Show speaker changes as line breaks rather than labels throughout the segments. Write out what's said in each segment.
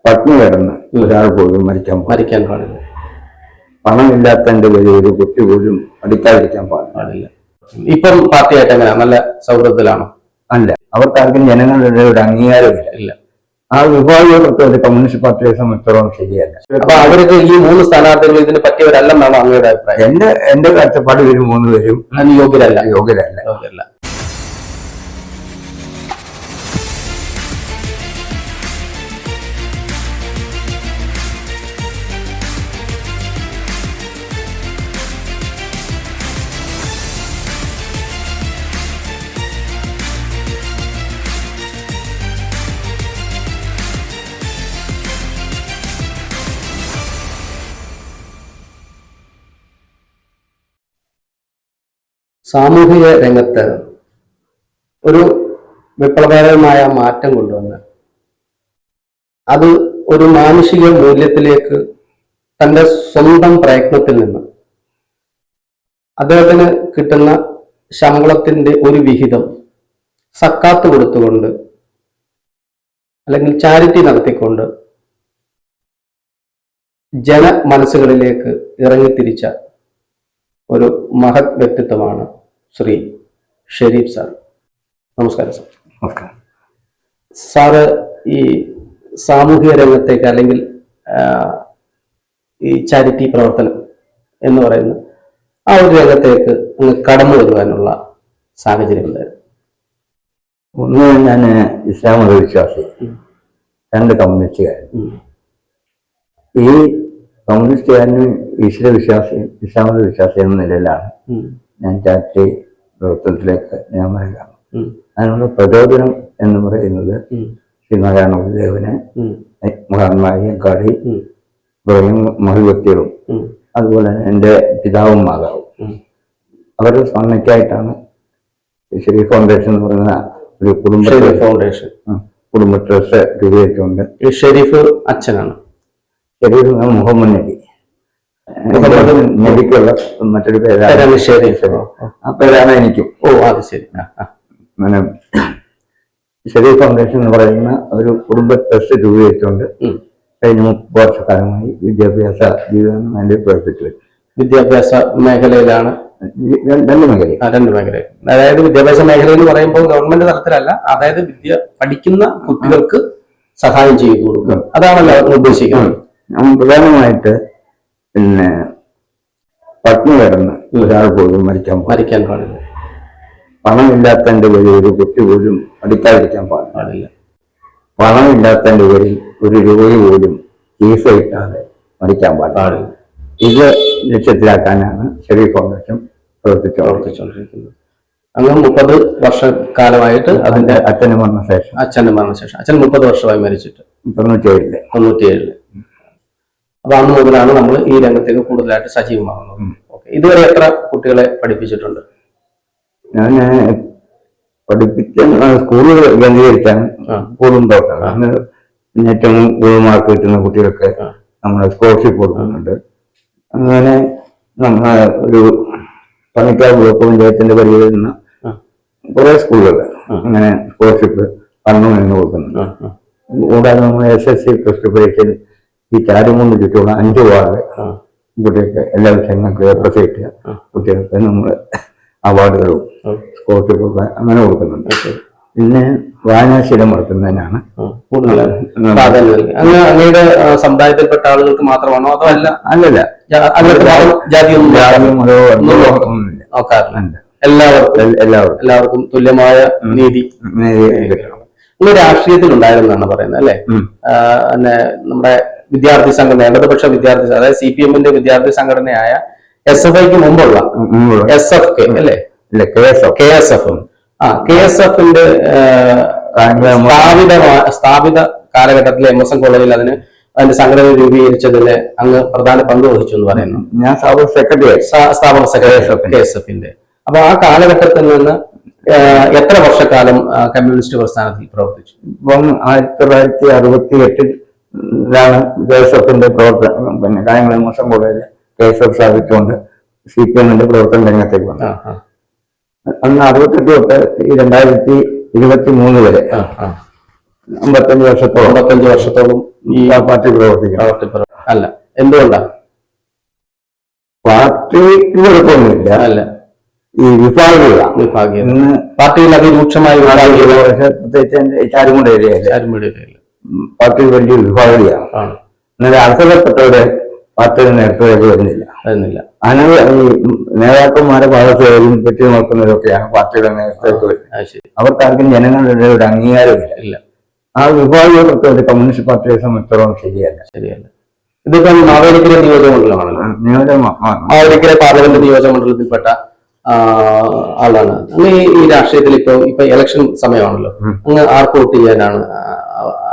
പട്ടിണി കിടന്ന് ഒരാൾ പോലും മരിക്കാൻ പാടില്ല. പണമില്ലാത്തതിന്റെ പേരിൽ ഒരു കുട്ടി പോലും അടിക്കാതിരിക്കാൻ പാടില്ല.
ഇപ്പം പാർട്ടിയായിട്ട് എങ്ങനെ നല്ല സൗഹൃദത്തിലാണോ?
അല്ല, അവർക്കാർക്കും ജനങ്ങളുടെ ഒരു അംഗീകാരമില്ല. ആ വിഭാഗീയവർക്ക് ഒരു കമ്മ്യൂണിസ്റ്റ് പാർട്ടിയെ സംബന്ധിച്ചിടത്തോളം ശരിയല്ല.
അപ്പൊ അവർക്ക് ഈ 3 സ്ഥാനാർത്ഥികൾ ഇതിന് പറ്റിയവരല്ലെന്നാണ് അങ്ങയുടെ അഭിപ്രായം?
എന്റെ കാഴ്ചപ്പാട് ഇവര് 3 പേരും യോഗ്യരല്ല. സാമൂഹിക രംഗത്ത് ഒരു വിപ്ലവകരമായ മാറ്റം കൊണ്ടുവന്ന് അത് ഒരു മാനുഷിക മൂല്യത്തിലേക്ക് തന്റെ സ്വന്തം പ്രയത്നത്തിൽ നിന്ന് അദ്ദേഹത്തിന് കിട്ടുന്ന ശമ്പളത്തിന്റെ ഒരു വിഹിതം സക്കാത്ത് കൊടുത്തുകൊണ്ട് അല്ലെങ്കിൽ ചാരിറ്റി നടത്തിക്കൊണ്ട് ജന മനസ്സുകളിലേക്ക് ഇറങ്ങിത്തിരിച്ച ഒരു മഹത് വ്യക്തിത്വമാണ് ശ്രീ ഷെരീഫ് സാർ. നമസ്കാരം സാർ. നമസ്കാരം
സാറ്. ഈ സാമൂഹിക രംഗത്തേക്ക് അല്ലെങ്കിൽ ഈ ചാരിറ്റി പ്രവർത്തനം എന്ന് പറയുന്ന ആ ഒരു രംഗത്തേക്ക് അങ്ങ് കടന്നു വരുവാനുള്ള സാഹചര്യം ഉണ്ടായിരുന്നു?
ഒന്ന്, ഞാൻ ഇസ്ലാം മതവിശ്വാസി, 2 കമ്മ്യൂണിസ്റ്റുകാരൻ. ഈ കമ്മ്യൂണിസ്റ്റുകാരനും ഇസ്ലാം മതവിശ്വാസി എന്ന നിലയിലാണ് ഞാൻ ചാരിറ്റി പ്രവർത്തനത്തിലേക്ക് ഞാൻ വരികയാണ്. അതിനുള്ള പ്രചോദനം എന്ന് പറയുന്നത് ശ്രീനാരായണ ഗുരുദേവന്, മഹാത്മാഗാന്ധി തുടങ്ങിയ മഹൽ വ്യക്തികളും അതുപോലെ എൻ്റെ പിതാവും മാതാവും അവരുടെ സ്മരണയ്ക്കായിട്ടാണ് ഷെരീഫ് ഫൗണ്ടേഷൻ എന്ന് പറയുന്ന ഒരു കുടുംബ ട്രസ്റ്റ് രൂപീകരിച്ചുകൊണ്ട്.
ഷെരീഫ് അച്ഛനാണ്.
ഷെരീഫ് മുഹമ്മദ് നബിക്കുള്ള മറ്റൊരു പേരാണ് ഷെരീഫ്. ആ പേരാണ് എനിക്കും.
അത് ശരി.
ഷെരീഫ് ഫൗണ്ടേഷൻ എന്ന് പറയുന്ന ഒരു കുടുംബ ട്രസ്റ്റ് രൂപീകരിച്ചുകൊണ്ട് കഴിഞ്ഞ 30 വർഷക്കാലമായി വിദ്യാഭ്യാസ ജീവിതം വേണ്ടി പ്രവർത്തിച്ചു വരും.
വിദ്യാഭ്യാസ മേഖലയിലാണ്?
2 മേഖലയിൽ.
അതായത് വിദ്യാഭ്യാസ മേഖല എന്ന് പറയുമ്പോൾ ഗവൺമെന്റ് തലത്തിലല്ല, അതായത് പഠിക്കുന്ന കുട്ടികൾക്ക് സഹായം ചെയ്തു കൊടുക്കുക, അതാണല്ലോ ഉദ്ദേശിക്കുന്നത്.
പ്രധാനമായിട്ട് പിന്നെ പട്ടിണി കിടന്ന് ഒരാൾ പോലും മരിക്കാൻ
പാടില്ല.
പണമില്ലാത്തതിന്റെ പേരിൽ ഒരു കുട്ടി പോലും അടിക്കാതിരിക്കാൻ പാടില്ല. പണമില്ലാത്തതിന്റെ പേരിൽ ഒരു രോഗി പോലും ചികിത്സ കിട്ടാതെ മരിക്കാൻ പാടില്ല. ഇത് ലക്ഷ്യത്തിലാക്കാനാണ് ഷെരീഫ് ഫൗണ്ടേഷൻ പ്രവർത്തിച്ചുകൊണ്ടിരിക്കുന്നത്.
അങ്ങ് 30 വർഷക്കാലമായിട്ട് അതിന്റെ
അച്ഛന് മരണശേഷം
അച്ഛൻ 30 വർഷമായി മരിച്ചിട്ട്
97.
അപ്പൊ അന്ന് മുതലാണ് നമ്മൾ ഈ രംഗത്തേക്ക് കൂടുതലായിട്ട് സജീവമാകുന്നത്. ഇതുവരെ എത്ര കുട്ടികളെ പഠിപ്പിച്ചിട്ടുണ്ട്?
ഞാൻ പഠിപ്പിച്ച സ്കൂളുകൾ കേന്ദ്രീകരിച്ചാണ് കൂടുതലും പ്രവർത്തനം. ഏറ്റവും കൂടുതൽ മാർക്ക് കിട്ടുന്ന കുട്ടികൾക്ക് നമ്മൾ സ്കോളർഷിപ്പ് കൊടുക്കുന്നുണ്ട്. അങ്ങനെ നമ്മൾ ഒരു പണിക്കാർ ബ്ലോക്ക് പഞ്ചായത്തിന്റെ പരിധിയിൽ വരുന്ന കുറെ സ്കൂളുകൾ അങ്ങനെ സ്കോളർഷിപ്പ് ഫണ്ടും എന്ന് കൊടുക്കുന്നുണ്ട്. കൂടാതെ നമ്മൾ SSC പ്ലസ് 2 പരീക്ഷയിൽ ഈ ചാരുമൂന്ന് ചുറ്റുമുള്ള 5 വാർഡ് കുട്ടികൾക്ക് എല്ലാ വിഷയങ്ങൾക്കും A+ കിട്ടിയ കുട്ടികൾക്ക് നമ്മൾ അവാർഡുകളും സ്കോളർഷിപ്പൊക്കെ അങ്ങനെ കൊടുക്കുന്നുണ്ട്. പിന്നെ വായനാശീലം വളർത്തുന്നതിനാണ്
അങ്ങയുടെ സമുദായത്തിൽപ്പെട്ട ആളുകൾക്ക് മാത്രമാണോ അതോ
അല്ലല്ല
ജാതിയും എല്ലാവർക്കും തുല്യമായ നീതി രാഷ്ട്രീയത്തിൽ ഉണ്ടായിരുന്നാണ് പറയുന്നത് അല്ലെ? നമ്മുടെ വിദ്യാർത്ഥി സംഘടന, ഇടതുപക്ഷ വിദ്യാർത്ഥി, അതായത് CPM-ന്റെ വിദ്യാർത്ഥി സംഘടനയായ SFIക്ക് മുമ്പുള്ള SFK അല്ലെ? KSF-ന്റെ സ്ഥാപിത കാലഘട്ടത്തിലെ MSN കോളേജിൽ അതിന്റെ സംഘടന രൂപീകരിച്ചതിന് അങ്ങ് പ്രധാന പങ്ക് വഹിച്ചു എന്ന് പറയുന്നു.
ഞാൻ സ്ഥാപക സെക്രട്ടറി
KSF-ന്റെ. അപ്പൊ ആ കാലഘട്ടത്തിൽ നിന്ന് എത്ര വർഷക്കാലം കമ്മ്യൂണിസ്റ്റ് പ്രസ്ഥാനത്തിൽ പ്രവർത്തിച്ചു?
ഇപ്പം 1968 KSF-ന്റെ പ്രവർത്തനം, പിന്നെ കായംകുളം MSN കോളേജിൽ KSF സ്ഥാപിച്ചുകൊണ്ട് CPM-ന്റെ പ്രവർത്തന രംഗത്തേക്ക് വന്നു. അന്ന് 68 തൊട്ട് 2023 വരെ 55 വർഷത്തോളം
55 വർഷത്തോളം
ഈ പാർട്ടി പ്രവർത്തിക്കണം.
അല്ല, എന്തുകൊണ്ടാ?
പാർട്ടിക്ക് കുഴപ്പമൊന്നുമില്ല,
അല്ല
ഈ വിഭാഗീയത
പാർട്ടിയിൽ അതിരൂക്ഷമായ
പ്രത്യേകിച്ച് ചാരുമുണ്ട ഏരിയയില്ല പാർട്ടി വലിയ വിഭാഗീയതാണ്. എന്നാൽ അർഹതപ്പെട്ടവരെ പാർട്ടിയുടെ നേതൃത്വത്തിലേക്ക് വരുന്നില്ല. അങ്ങനെ ഈ നേതാക്കന്മാരെ ഭാഗത്തുകാരും പറ്റി നോക്കുന്നവരൊക്കെയാണ് പാർട്ടിയുടെ നേതൃത്വത്തിൽ വരുന്നത്. അവർക്കാർക്കും ജനങ്ങളുടെ ഒരു അംഗീകാരമില്ല. ആ വിഭാഗീയ പ്രത്യേകിച്ച് കമ്മ്യൂണിസ്റ്റ് പാർട്ടിയെ സംബന്ധിച്ചിടത്തോളം ശരിയല്ല.
ഇതിപ്പം മാവേലിക്കര നിയോജകമണ്ഡലമാണല്ലോ. മാവേലിക്കര പാർലമെന്റ് നിയോജകമണ്ഡലത്തിൽപ്പെട്ട ആളാണ്. അങ്ങ് ഈ രാഷ്ട്രീയത്തിൽ ഇപ്പൊ ഇലക്ഷൻ സമയമാണല്ലോ, അങ്ങ് ആർക്ക് വോട്ട് ചെയ്യാനാണ്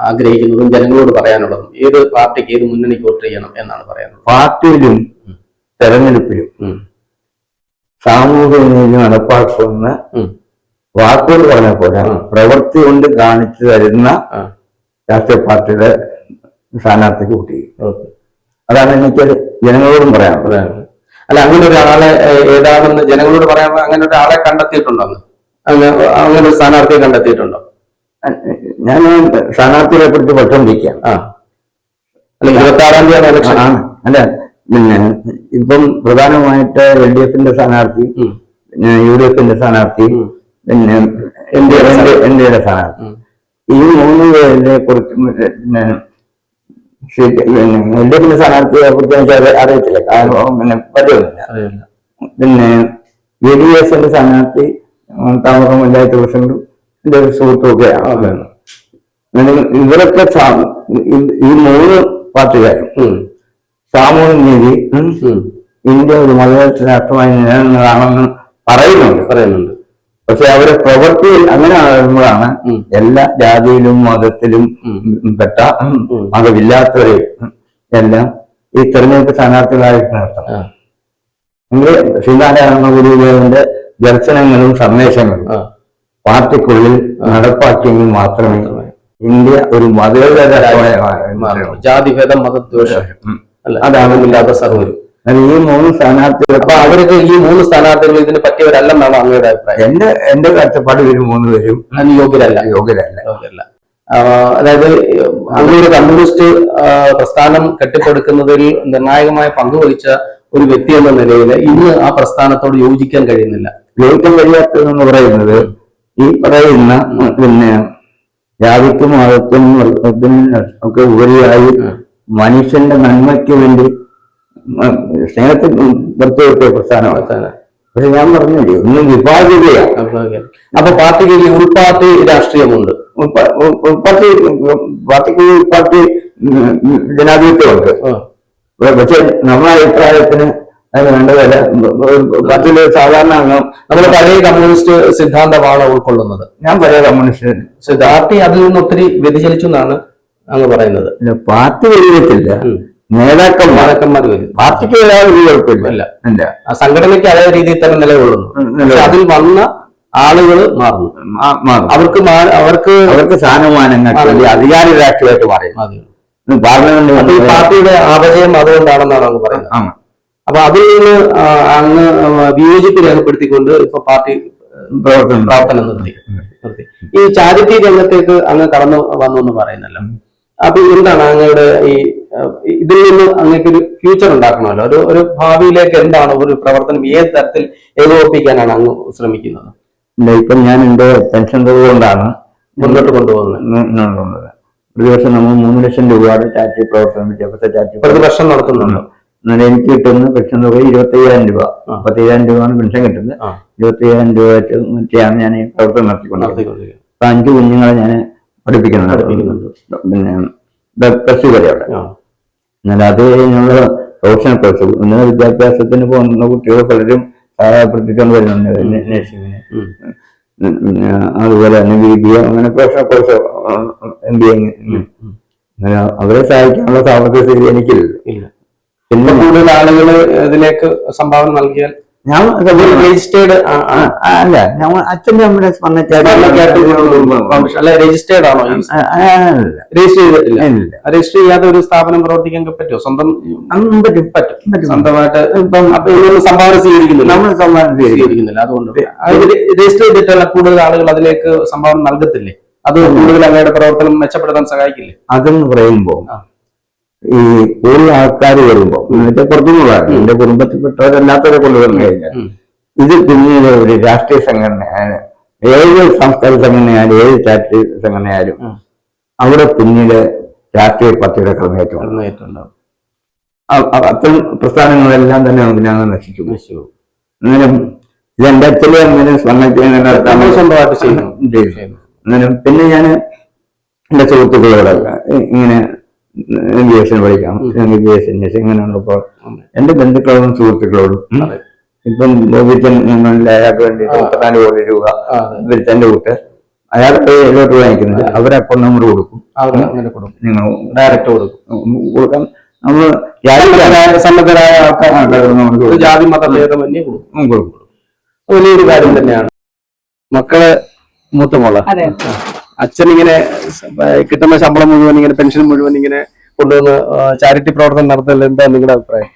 ആഗ്രഹിക്കുന്നതും ജനങ്ങളോട് പറയാനുള്ളതും? ഏത് പാർട്ടിക്ക്, ഏത് മുന്നണിക്ക് വോട്ട് ചെയ്യണം എന്നാണ് പറയാനുള്ളത്?
പാർട്ടിയിലും തെരഞ്ഞെടുപ്പിലും സാമൂഹിക നീതി നടപ്പാക്കുന്ന വാക്കുകൾ പറഞ്ഞ പോലെ പ്രവൃത്തി കൊണ്ട് കാണിച്ചു തരുന്ന രാഷ്ട്രീയ പാർട്ടിയുടെ സ്ഥാനാർത്ഥിക്ക് വോട്ട് ചെയ്യും. അതാണ് എനിക്ക് ജനങ്ങളോടും പറയാനുള്ളത്.
അല്ല, അങ്ങനെ ഒരാളെ ഏതാണെന്ന് ജനങ്ങളോട് പറയാൻ അങ്ങനെ ഒരാളെ കണ്ടെത്തിയിട്ടുണ്ടോ? അങ്ങനെ ഒരു സ്ഥാനാർത്ഥിയെ കണ്ടെത്തിയിട്ടുണ്ടോ?
ഞാൻ സ്ഥാനാർത്ഥികളെ കുറിച്ച് പഠിച്ചുകൊണ്ടിരിക്കുകയാണ്.
അല്ല, 26-ാം തീയതി ഇലക്ഷൻ ആണ്.
അല്ല, പിന്നെ ഇപ്പം പ്രധാനമായിട്ട് LDF-ന്റെ സ്ഥാനാർത്ഥി, പിന്നെ UDF-ന്റെ സ്ഥാനാർത്ഥി, പിന്നെ NDA-യുടെ സ്ഥാനാർത്ഥി, ഈ 3 പേരെ കുറിച്ച് പിന്നെ LDF-ന്റെ സ്ഥാനാർത്ഥിയെ കുറിച്ച് എനിക്ക് അറിയത്തില്ല, കാരണം പിന്നെ പരിചയമില്ല. പിന്നെ UDF-ന്റെ സ്ഥാനാർത്ഥി താമസം പഞ്ചായത്ത് പ്രസിഡന്റും എന്റെ ഒരു സുഹൃത്തുമൊക്കെയാണ്. ഇവരൊക്കെ ഈ 3 പാർട്ടിക്കാരും സാമൂഹ്യ നീതി ഇന്ത്യ ഒരു മതേതര രാഷ്ട്രമായി നിലനിന്നതാണെന്ന് പറയുന്നുണ്ട്. പക്ഷെ അവരെ പ്രവൃത്തിയിൽ അങ്ങനെ ആകുമ്പോഴാണ് എല്ലാ ജാതിയിലും മതത്തിലും പെട്ട മതമില്ലാത്തവരെയും എല്ലാം ഈ തെരഞ്ഞെടുപ്പ് സ്ഥാനാർത്ഥികളായിട്ട് നടത്തണം. എങ്കിൽ ശ്രീനാരായണ ഗുരുദേവന്റെ ദർശനങ്ങളും സന്ദേശങ്ങളും പാർട്ടിക്കുള്ളിൽ നടപ്പാക്കിയെങ്കിൽ മാത്രമേ ഇന്ത്യ ഒരു മതേതര
ജാതിഭേദം മതദ്വേഷം അതാണെന്നില്ലാത്ത സർവ്വരും.
ഈ 3 സ്ഥാനാർത്ഥികൾ,
അപ്പൊ അവർക്ക് ഈ 3 സ്ഥാനാർത്ഥികൾ ഇതിന് പറ്റിയവരല്ലെന്നാണ് അങ്ങയുടെ അഭിപ്രായം?
എന്റെ കാഴ്ചപ്പാട് ഇവർ 3 പേരും
യോഗ്യരല്ല. അതായത് അങ്ങനൊരു കമ്മ്യൂണിസ്റ്റ് പ്രസ്ഥാനം കെട്ടിപ്പടുക്കുന്നതിൽ നിർണായകമായ പങ്കുവഹിച്ച ഒരു വ്യക്തി എന്ന നിലയിൽ ഇന്ന് ആ പ്രസ്ഥാനത്തോട് യോജിക്കാൻ
കഴിയാത്തതെന്ന് പറയുന്നത് ഈ പറയുന്ന പിന്നെ ജാതിക്കും മതത്തിനും വർഗത്തിനും ഒക്കെ ഉപരിയായി മനുഷ്യന്റെ നന്മയ്ക്ക് വേണ്ടി സ്നേഹത്തിൽ പ്രത്യേക പ്രസ്ഥാനമാണ്. പക്ഷെ ഞാൻ പറഞ്ഞില്ലേ, ഒന്നും വിഭാഗീയതയാണ്.
അപ്പൊ പാർട്ടിക്ക് ഉൾപാർട്ടി രാഷ്ട്രീയമുണ്ട്,
പാർട്ടി ജനാധിപത്യമുണ്ട്. പക്ഷെ നമ്മുടെ അഭിപ്രായത്തിന് അത് വേണ്ടതല്ല. പാർട്ടിയിലെ സാധാരണ അംഗം
നമ്മുടെ പഴയ കമ്മ്യൂണിസ്റ്റ് സിദ്ധാന്തമാണ് ഉൾക്കൊള്ളുന്നത്.
ഞാൻ പഴയ കമ്മ്യൂണിസ്റ്റ്
പാർട്ടി അതിൽ നിന്ന് ഒത്തിരി വ്യതിചലിച്ചു എന്നാണ് അങ്ങ് പറയുന്നത്.
പാർട്ടി വ്യതിചലിച്ചില്ല, നേതാക്കന്മാർ പാർട്ടിക്ക് ഒരു കുഴപ്പമില്ല.
ആ സംഘടനയ്ക്ക് അതേ രീതിയിൽ തന്നെ നിലകൊള്ളുന്നു. അതിൽ വന്ന ആളുകൾ മാറുന്നു.
അവർക്ക് സ്ഥാനമാനങ്ങൾ അധികാര രാഷ്ട്രീയമായിട്ട് മാറി പാർലമെന്റ്.
പാർട്ടിയുടെ അപജയം അതുകൊണ്ടാണെന്നാണ് അങ്ങ് പറയുന്നത്. അപ്പൊ അതിൽ നിന്ന് അങ്ങ് വിയോജിപ്പ് രേഖപ്പെടുത്തിക്കൊണ്ട് ഇപ്പൊ പാർട്ടി പ്രവർത്തനം നിർത്തി. ഈ ചാരിറ്റി രംഗത്തേക്ക് അങ്ങ് കടന്നു വന്നു എന്ന് പറയുന്നല്ലോ. അപ്പൊ എന്താണ് അങ്ങയുടെ ഈ ഇതിൽ നിന്ന് അങ്ങേക്കൊരു ഫ്യൂച്ചർ ഉണ്ടാക്കണമല്ലോ, ഒരു ഭാവിയിലേക്ക് എന്താണ് ഒരു പ്രവർത്തനം ഏത് തരത്തിൽ ഏകോപിപ്പിക്കാനാണ് അങ്ങ് ശ്രമിക്കുന്നത്?
ഇപ്പൊ ഞാൻ എന്റെ പെൻഷൻ തുക കൊണ്ടാണ്
മുന്നോട്ട് കൊണ്ടുപോകുന്നത്.
ഒരു ദിവസം നമ്മൾ 3 ലക്ഷം രൂപയുടെ ചാരിറ്റി പ്രവർത്തനം
പ്രതിവർഷം നടത്തുന്നുണ്ട്.
എന്നാൽ എനിക്ക് കിട്ടുന്ന പെൻഷൻ തുക 25,000 രൂപ. 30,000 രൂപയാണ് പെൻഷൻ കിട്ടുന്നത്. 25,000 രൂപ വെച്ചാണ് ഞാൻ ഈ പ്രവർത്തനം നടത്തിക്കൊണ്ടിരിക്കുന്നത്. 5 കുഞ്ഞുങ്ങളെ ഞാൻ പഠിപ്പിക്കുന്നുണ്ട്, പിന്നെ +2 വരെ അവിടെ. എന്നാൽ അത് കഴിഞ്ഞുള്ള പ്രൊഫഷണൽ കോഴ്സ്, ഉന്നത വിദ്യാഭ്യാസത്തിന് പോകുന്ന കുട്ടികൾ പലരും സഹായപ്പെടുത്തിക്കൊണ്ട് വരുന്നുണ്ട്. നഴ്സിംഗിന്, അതുപോലെ തന്നെ BBA, അങ്ങനെ പ്രൊഫഷണൽ കോഴ്സ്, MBA. അവരെ സഹായിക്കാനുള്ള സാമ്പത്തിക സ്ഥിതി എനിക്കില്ല.
പിന്നെ കൂടുതൽ ആളുകൾ ഇതിലേക്ക് സംഭാവന നൽകിയാൽ
ഞാൻ
രജിസ്റ്റേർഡ്
അല്ല, ഞങ്ങൾ അച്ഛൻ്റെ അമ്മയുടെ
രജിസ്റ്റേർഡ് ആണോ? രജിസ്റ്റർ ചെയ്തിട്ടില്ല. രജിസ്റ്റർ ചെയ്യാത്ത ഒരു സ്ഥാപനം പ്രവർത്തിക്കാൻ പറ്റുമോ? സ്വന്തം പറ്റും. സ്വന്തമായിട്ട് സംഭാവന സ്വീകരിക്കുന്നില്ല, നമ്മൾ സംഭാവന സ്വീകരിക്കുന്നില്ല. അതുകൊണ്ട് രജിസ്റ്റർ ചെയ്തിട്ടുള്ള കൂടുതൽ ആളുകൾ അതിലേക്ക് സംഭാവന നൽകത്തില്ലേ? അത് കൂടുതൽ അങ്ങയുടെ പ്രവർത്തനം മെച്ചപ്പെടുത്താൻ സഹായിക്കില്ലേ?
അതെന്ന് പറയുമ്പോ ഈ കൂടുതൽ ആൾക്കാർ വരുമ്പോ പുറത്തുനിന്നുള്ള എന്റെ കുടുംബത്തിൽപ്പെട്ടവരല്ലാത്തവരെ കൊണ്ടുവന്നു കഴിഞ്ഞാൽ ഇത് പിന്നീട് ഒരു രാഷ്ട്രീയ സംഘടന, ഏത് സാംസ്കാരിക സംഘടനയായാലും ഏത് രാഷ്ട്രീയ സംഘടനയായാലും അവിടെ പിന്നീട് രാഷ്ട്രീയ പാർട്ടിയുടെ കടമേറ്റമുണ്ടാവും. അത്തരം പ്രസ്ഥാനങ്ങളെല്ലാം തന്നെ ഞങ്ങൾ നശിക്കും. അന്നേരം ഇതെന്റെ അച്ഛനും അമ്മേനും
സ്വന്തമായിട്ട് ചെയ്യുന്നു.
അന്നേരം പിന്നെ ഞാൻ എന്റെ സുഹൃത്തുക്കളോട് ഇങ്ങനെ MBBS പഠിക്കാം, MBBS ഇങ്ങനെയുള്ളപ്പോൾ എന്റെ ബന്ധുക്കളോടും സുഹൃത്തുക്കളോടും ഇപ്പം അയാൾക്ക് വേണ്ടി 34 കോടി രൂപ വിരുദ്ധന്റെ കൂട്ട് അയാളുടെ പേരിലോട്ട് വാങ്ങിക്കുന്നില്ല, അവരെ അക്കൗണ്ട് നമ്പർ കൊടുക്കും, നിങ്ങൾ ഡയറക്റ്റ് കൊടുക്കാം. നമ്മള്
സന്നദ്ധരായ ആൾക്കാർ ജാതി മത ഭേദമന്യേ കൊടുക്കും. വലിയൊരു കാര്യം തന്നെയാണ്. മക്കള് മൂത്ത മോള് അച്ഛൻ ഇങ്ങനെ കിട്ടുന്ന ശമ്പളം മുഴുവൻ ഇങ്ങനെ പെൻഷൻ മുഴുവൻ ഇങ്ങനെ കൊണ്ടുവന്ന് ചാരിറ്റി പ്രവർത്തനം നടത്തുന്നത് എന്താ നിങ്ങളുടെ അഭിപ്രായം?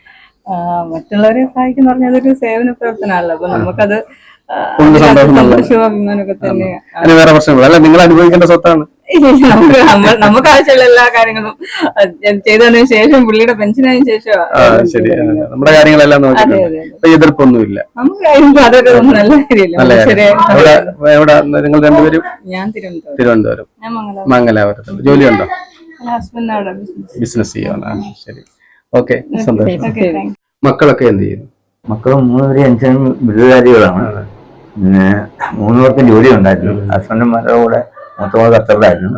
മറ്റുള്ളവരെ സഹായിക്കുന്ന പറഞ്ഞാൽ അതൊരു സേവന പ്രവർത്തനമല്ലോ. അപ്പൊ നമുക്കത്
സന്തോഷവും അഭിമാനമൊക്കെ തന്നെയാണ്. വേറെ പ്രശ്നങ്ങൾ അല്ല, നിങ്ങൾ അനുഭവിക്കേണ്ട സ്വത്താണ്.
നമുക്ക് ആവശ്യമുള്ള എല്ലാ കാര്യങ്ങളും ചെയ്തതിനു ശേഷം പുള്ളിയുടെ പെൻഷനായതിനു ശേഷം
ശരി, നമ്മുടെ കാര്യങ്ങളെല്ലാം എതിർപ്പൊന്നുമില്ല.
നമുക്ക് അതൊക്കെ നല്ല
കാര്യമില്ല. നിങ്ങൾ രണ്ടുപേരും?
ഞാൻ
തിരുവനന്തപുരം, മംഗലാപുരത്ത്. ജോലിയുണ്ടോ?
ഹസ്ബൻഡ് അവിടെ
ബിസിനസ് ചെയ്യണം. ശരി, ഓക്കെ, സന്തോഷം. മക്കളൊക്കെ എന്ത് ചെയ്യുന്നു?
മക്കൾ 3 പേര് അഞ്ചനും ബിരുദധാരികളാണ്. പിന്നെ 3 പേർക്കും ജോലി ഉണ്ടായിരുന്നു. ഹസ്ബൻഡന്മാരുടെ കൂടെ മൊത്തം ഖത്തറിലായിരുന്നു.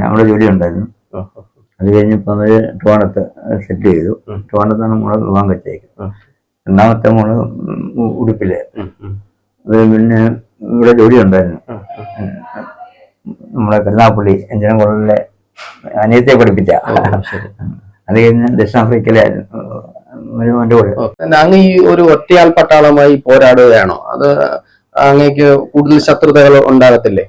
അവിടെ ജോലി ഉണ്ടായിരുന്നു. അത് കഴിഞ്ഞപ്പോൾ അവര് ട്രിവാൻഡ്രത്ത് സെറ്റിൽ ചെയ്തു. ട്രിവാൻഡ്രത്താണ് മോളെ വിവാഹം കഴിച്ചേക്കുന്നത്. രണ്ടാമത്തെ മോള് ഉടുപ്പില്. അത് പിന്നെ ഇവിടെ ജോലി ഉണ്ടായിരുന്നു. നമ്മളെ കരുനാഗപ്പള്ളി എഞ്ചിനം കോളേജിലെ അനിയത്തെ പഠിപ്പിച്ച. അത് കഴിഞ്ഞ് ദക്ഷിണാഫ്രിക്കയിലായിരുന്നു.
അങ്ങ് ഈ ഒരു ഒറ്റയാൾ പട്ടാളമായി പോരാടുകയാണോ? അത് അങ്ങേക്ക് കൂടുതൽ ശത്രുതകൾ ഉണ്ടാകത്തില്ലേ?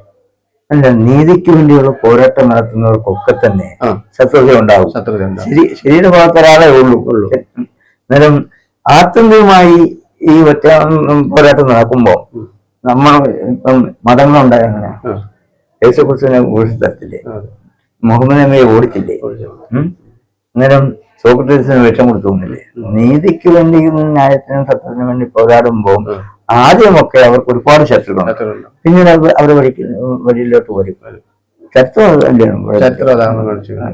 അല്ല, നീതിക്ക് വേണ്ടിയുള്ള പോരാട്ടം നടത്തുന്നവർക്കൊക്കെ തന്നെ ശത്രുത ഉണ്ടാവും. ശരിയുടെ ഭാഗത്ത് ഒരാളെ ഉള്ളൂ. അന്നേരം ആത്യന്തികമായി ഈ ഒറ്റ പോരാട്ടം നടക്കുമ്പോ നമ്മൾ ഇപ്പം മതങ്ങളുണ്ടായ അങ്ങനെ യേശുക്രിസ്തുവിനെ ഘോഷിച്ചില്ലേ, മുഹമ്മദ് നബിയെ ഓടിച്ചില്ലേ, അന്നേരം സോക്രട്ടീസിന് വിഷം കൊടുത്തോന്നില്ലേ. നീതിക്ക് വേണ്ടി ന്യായത്തിനും സത്യത്തിനും വേണ്ടി പോരാടുമ്പോൾ ആദ്യമൊക്കെ അവർക്ക് ഒരുപാട് ശത്രുക്കളുണ്ട്. പിന്നീട് അവർ വഴിയിലോട്ട് വരും. ചരിത്രം അതാണ്.